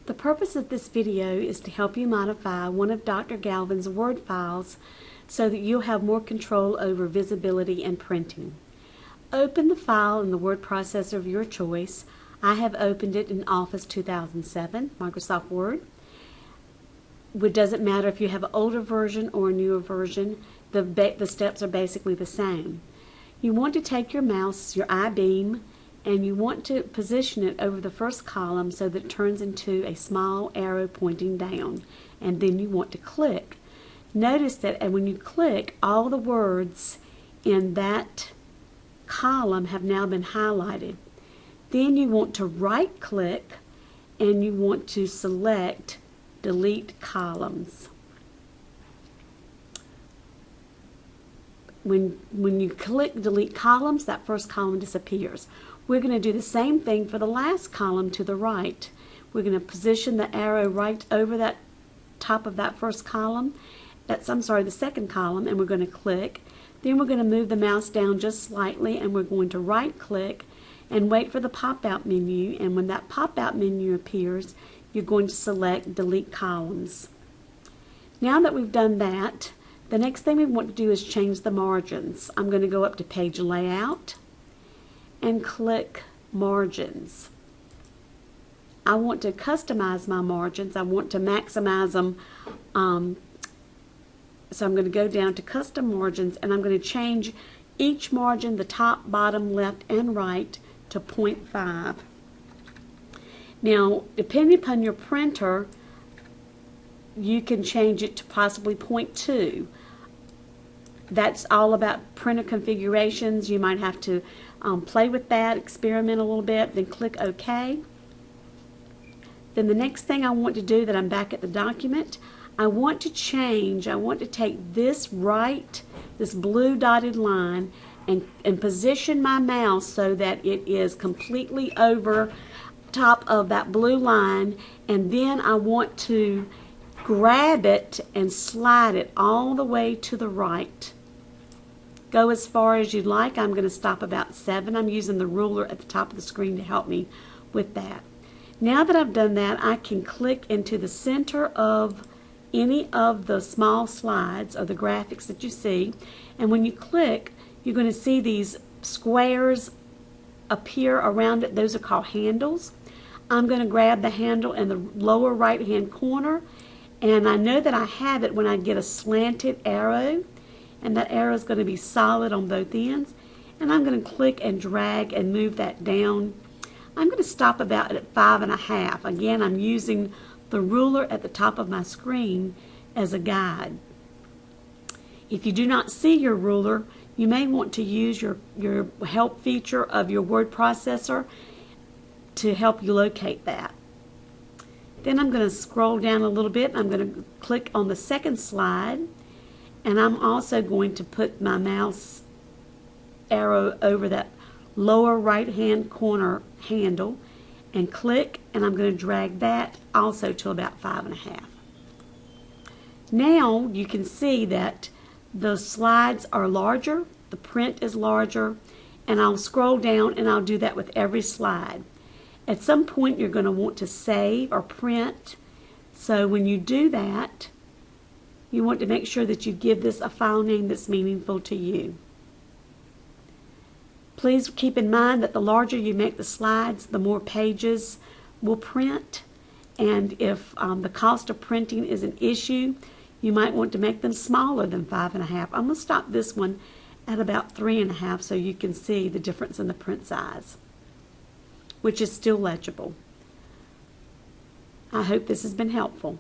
The purpose of this video is to help you modify one of Dr. Galvin's Word files so that you'll have more control over visibility and printing. Open the file in the word processor of your choice. I have opened it in Office 2007, Microsoft Word. It doesn't matter if you have an older version or a newer version, the steps are basically the same. You want to take your mouse, your I-beam, and you want to position it over the first column so that it turns into a small arrow pointing down, and then you want to click. Notice that when you click, all the words in that column have now been highlighted. Then you want to right click and you want to select delete columns. When you click delete columns, that first column disappears. We're going to do the same thing for the last column to the right. We're going to position the arrow right over that top of that first column. The second column, and we're going to click. Then we're going to move the mouse down just slightly, and we're going to right click and wait for the pop-out menu. And when that pop-out menu appears, you're going to select delete columns. Now that we've done that, the next thing we want to do is change the margins. I'm going to go up to Page Layout and click Margins. I want to customize my margins. I want to maximize them. So I'm going to go down to Custom Margins, and I'm going to change each margin, the top, bottom, left, and right, to 0.5. Now, depending upon your printer, you can change it to possibly 0.2. That's all about printer configurations. You might have to play with that, experiment a little bit, then click OK. Then the next thing I want to do, that I'm back at the document, I want to take this blue dotted line and position my mouse so that it is completely over top of that blue line, and then I want to grab it and slide it all the way to the right. Go as far as you'd like. I'm going to stop about 7. I'm using the ruler at the top of the screen to help me with that. Now that I've done that, I can click into the center of any of the small slides or the graphics that you see, and when you click, you're going to see these squares appear around it. Those are called handles. I'm going to grab the handle in the lower right hand corner, and I know that I have it when I get a slanted arrow, and that arrow is going to be solid on both ends, and I'm going to click and drag and move that down. I'm going to stop about at 5.5. Again, I'm using the ruler at the top of my screen as a guide. If you do not see your ruler, you may want to use your help feature of your word processor to help you locate that. Then I'm going to scroll down a little bit. I'm going to click on the second slide, and I'm also going to put my mouse arrow over that lower right hand corner handle and click, and I'm going to drag that also to about 5.5. Now you can see that the slides are larger, the print is larger, and I'll scroll down and I'll do that with every slide. At some point you're going to want to save or print, so when you do that, you want to make sure that you give this a file name that's meaningful to you. Please keep in mind that the larger you make the slides, the more pages will print, and if the cost of printing is an issue, you might want to make them smaller than 5.5. I'm going to stop this one at about 3.5 so you can see the difference in the print size, which is still legible. I hope this has been helpful.